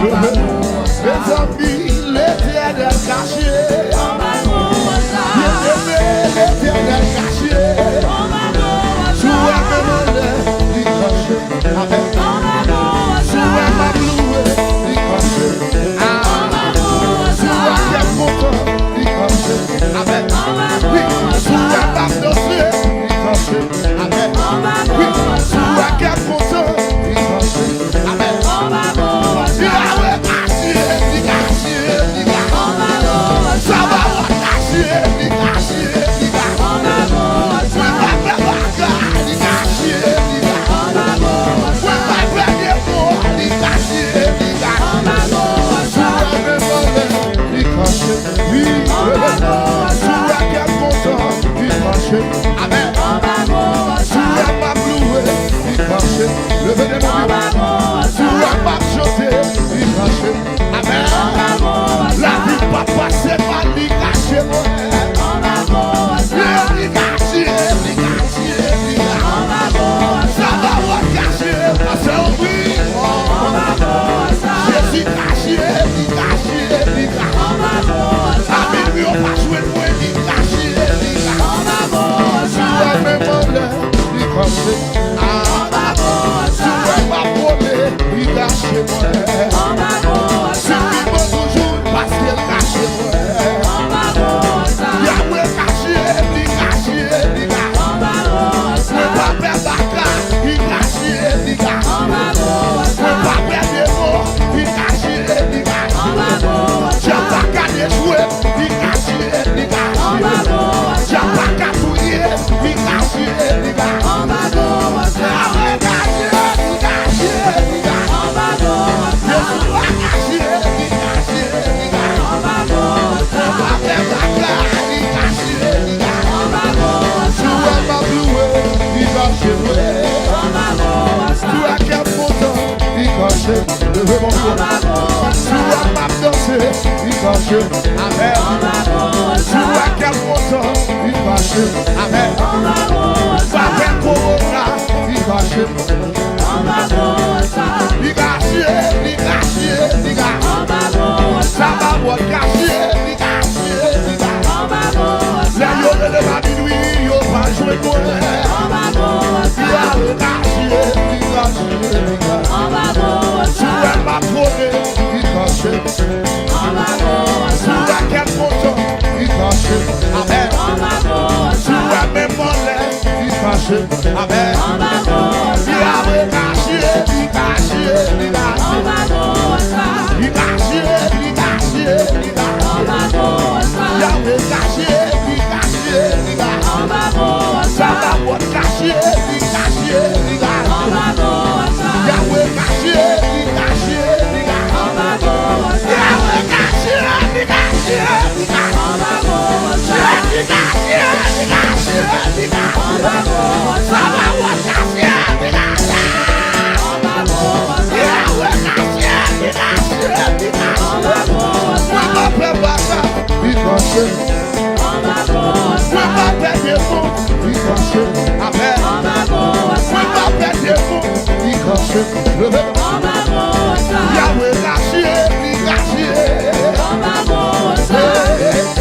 Mes amis, l'éternel caché. Bien-aimé, l'éternel caché. Sois même il caché. Amen. Sois ma loué, il caché. Sois bien content, il caché. Amen. Oui, sois ma danser, il caché. Amen. Oui, sois bien content, il caché. Amen. Yahweh caché, il caché, il caché. Ça va caché, il caché, il caché. Oui, ma belle bagarre, il caché, il caché. Oui, ma belle épaule, il caché, il caché. Sois même volé, il caché. Oui, sois bien content, il caché. Amen. Sois ma bloué, il caché. Levez les mains. Sois ma chanté, il caché. Amen. La vie pas passer par il caché. Il caché, il caché, il caché. Ça va cacher, parce que oui. Jésus caché, il caché, il caché. Amen, lui on pas joué de moi, il caché, il caché. Sois même volé, il caché. Sois ma volée, il caché moi. C'est lui bon toujours, parce qu'il caché moi. Yahweh caché, il caché, il caché. Le pape baka, il caché, il caché. Le pape démo, il caché, il caché. J'ai pas qu'à déjouer, il caché, il caché. J'ai pas qu'à fouiller, il caché, il caché. Yahweh caché, il caché, il caché. Jésus a caché, il caché, il caché. Le pape baka, il caché, il caché. Sois ma bloué, il caché, sois quel content, il caché. Levez mon cœur. Sois ma danser, il caché. Amen. Sois quel content, il caché. Amen. Pape corona, il caché. Il caché, il caché, il caché. Ça va moi caché, il caché, il caché. Les yeux de ma minuit, yo pas joué de moi. Il a le caché, il caché, il caché. Sois ma promesse, il caché. Sois quel content, il caché. Amen. Sois même mollet, il caché. Amen. Il a le caché, il caché, il caché. Il caché, il caché, il caché. Il a le caché, il caché, il caché. Ça va moi caché, il caché, il caché. Yahweh caché, il caché, il caché. Yahweh caché, il caché, il caché. Il caché, il caché, il caché. Ça va moi caché, il caché. Yahweh caché, il caché, il caché. Moi ma paix baka, il caché. Moi ma paix défaut, il caché. Amen. Moi ma paix défaut, il caché. Yahweh caché, il caché.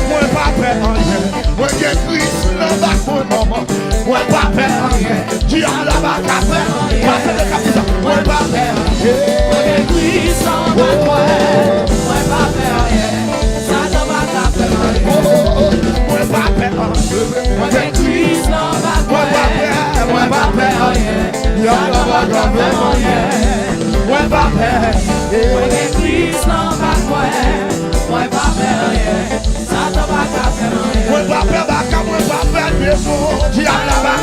Moi pas paix en rien. Moi j'ai Christ dans ma peau, maman. Moi pas paix en rien. Diable là-bas, café. Moi c'est le capitaine. Moi pas paix en rien. Moi j'ai Christ dans ma peau. Moi pas paix en rien. Ça ne va pas faire en rien. Moi pas paix en rien. Moi j'ai Christ dans ma peau. Moi pas paix en rien. Diable là-bas, café. Moi pas paix. Moi j'ai Christ dans ma peau. Moi pas paix en rien. Ça ne va pas faire en rien. Moi pas paix baka, moi pas paix défaut. Diable là-bas.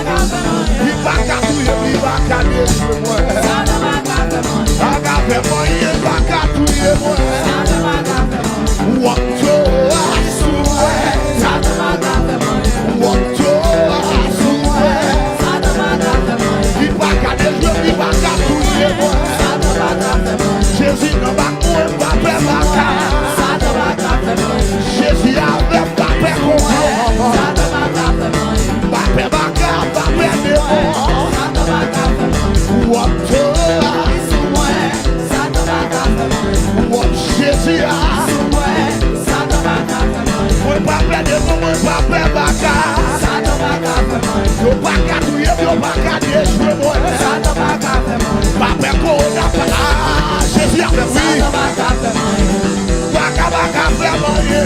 Il va catouiller, il va catouiller moi. Ça ne va pas faire en rien. Agape moi, il va catouiller moi. Ça ne va pas faire en rien. What to assume. Ça ne va pas faire en rien. What to assume. Ça ne va pas faire en rien. Il va catouiller, il va catouiller moi. Ça ne va pas faire en rien. Jésus ne va pas faire baka. Ça ne va pas faire en rien. Jésus avait pas fait comprendre. Ça ne va pas faire en rien. Pas faire baka, pas faire défaut. Ça ne va pas faire en rien. What to pas qu'à déjouer moi. Pas peur qu'on n'a pas. Jésus a fait oui. Pas qu'à faire moyen.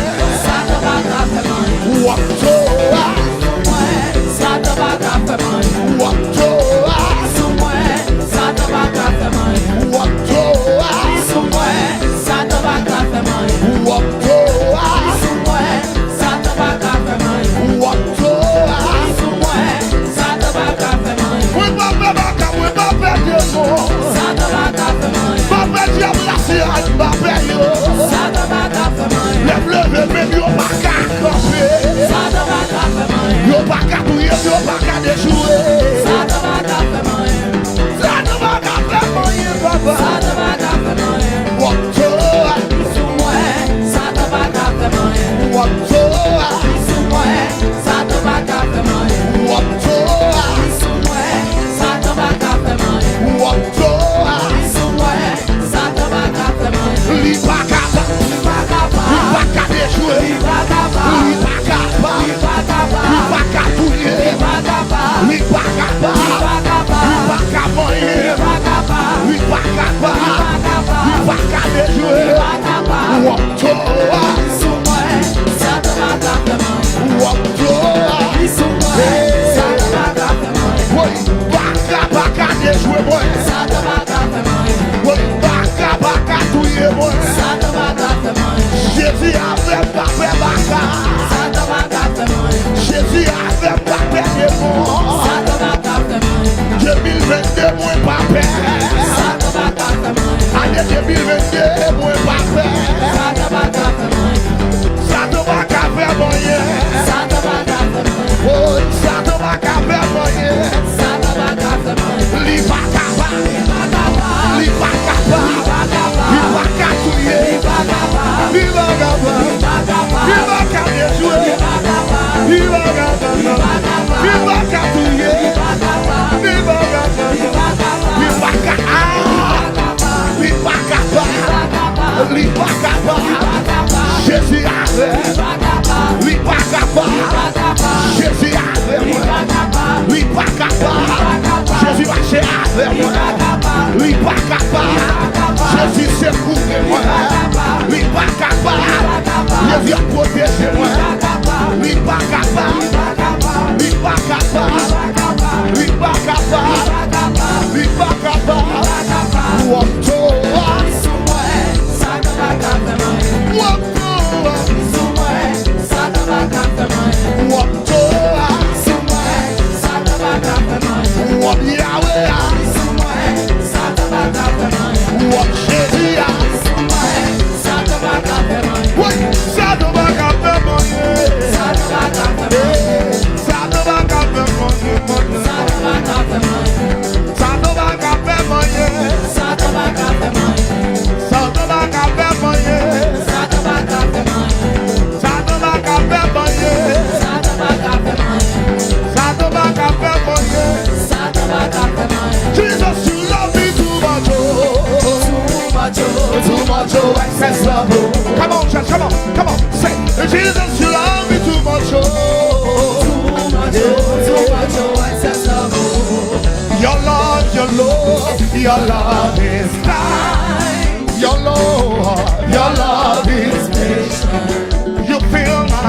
Your love is kind. Your love is patient. You fill my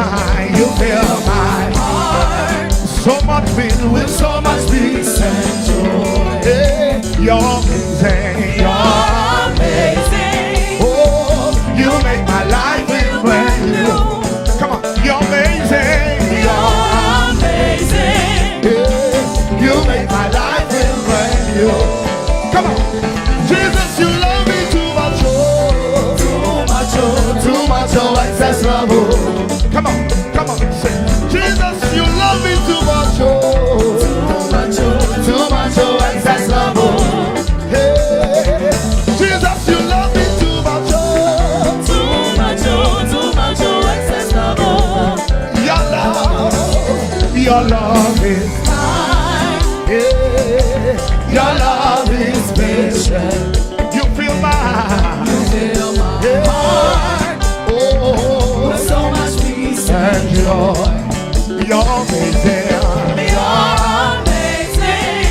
heart. So much filled with so much peace and joy. Hey, you're amazing. You're amazing. Oh, you make my life feel brand new. Come on, you're amazing. You're amazing. Yeah, you make my life feel brand new. Come on. Jesus, you love me too much, oh. Too much, oh, excess love, oh. Come on, say. Jesus, you love me too much, oh. Too much, oh, excess love, oh. Hey. Jesus, you love me too much, oh. Too much, oh, excess love, oh. Your love is kind. Yeah. Your love is patient. You feel my heart. Oh, with so much peace and joy. You're amazing. You're amazing.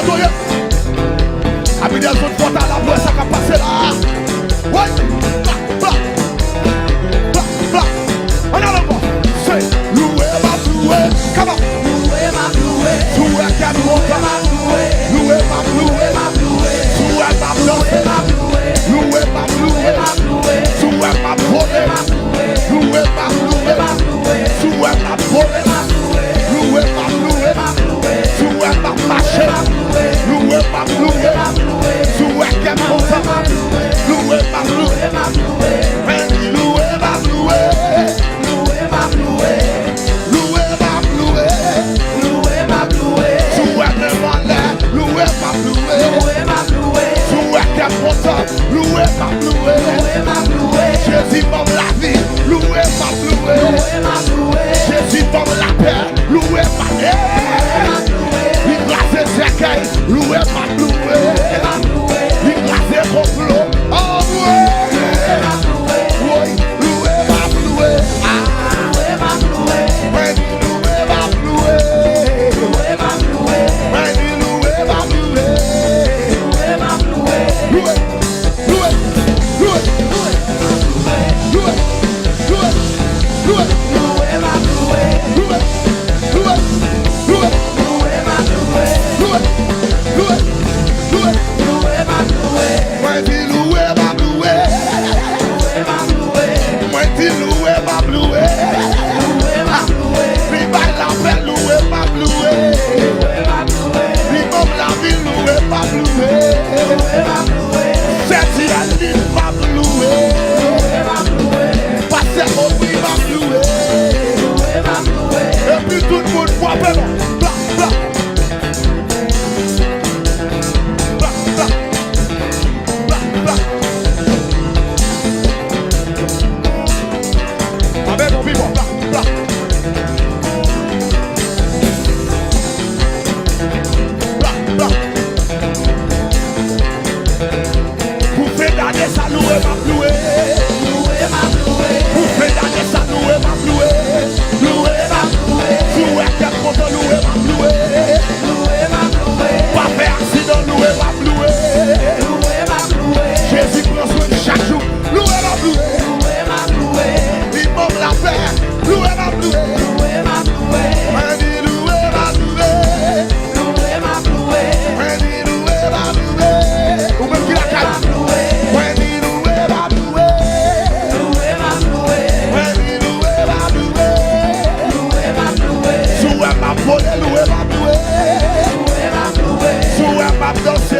côté. Avec des autres fois, à la voix, ça va passer là. Ouais. On a le bon. C'est loué, ma loué. Come on. Loué, ma loué. Loué, ma loué. Loué, ma loué. Loué, ma loué. Loué, ma loué. Loué, ma loué. Loué, ma loué. Loué, ma loué. Loué, ma loué. Loué, ma marché. Loué, ma loué. Loué, qu'elle monte. Loué, ma loué. Loué, ma loué. Loué, ma loué. Loué, ma loué. Loué, ma loué. Loué, loué, ma loué. Loué, ma loué. Loué, qu'elle monte. Loué, ma loué. Loué, ma loué. Jésus donne la vie. Loué, ma loué. Loué, ma loué. Jésus donne la paix. Loué, ma loué. Il glace ses cailles. Loué, ma loué. Il glace mon flot. Oh, loué. Oui, loué, ma loué. Loué, ma loué. Loué, ma loué. Loué, ma loué. Loué, ma loué. Loué, ma loué. Loué, loué, loué. Loué, loué, loué. Loué, ma loué. Loué, loué, loué. Loué, ma loué. Loué, loué, loué. Loué, ma loué. Moi dis loué, ma loué. Loué, ma loué. Moi dis loué, ma loué. Loué, ma loué. Lui baille la paix, loué, ma loué. Loué, ma loué. Lui bombe la vie, loué, ma loué. Loué, ma loué. C'est Dieu, lui, ma loué. Loué, ma loué. Passez au prix, ma loué. Loué, ma loué. Et puis tout le monde voit vraiment. Bla, bla. Bla, bla. Bla, bla. Amen, mon vivant. Bla, bla. Bla, bla. Vous faites d'aller ça louer, ma loué. Loué, ma loué. Vous faites d'aller ça louer, ma loué. Loué, ma loué. Loué, qu'elle compte louer, ma loué. Loué, ma loué. Pas faire accident, loué, ma loué. Loué, ma loué. Jésus prend soin de chaque jour. Loué, ma loué. Loué, ma loué. Il bombe la paix. Loué, ma loué. Loué, ma loué. On dit loué, ma loué. Loué, ma loué. On dit loué, ma loué. Ou même qui la calme. On dit loué, ma loué. Loué, ma loué. On dit loué, ma loué. Loué, ma loué. Souhait ma volée, loué, ma loué. Loué, ma loué. Souhait ma danser.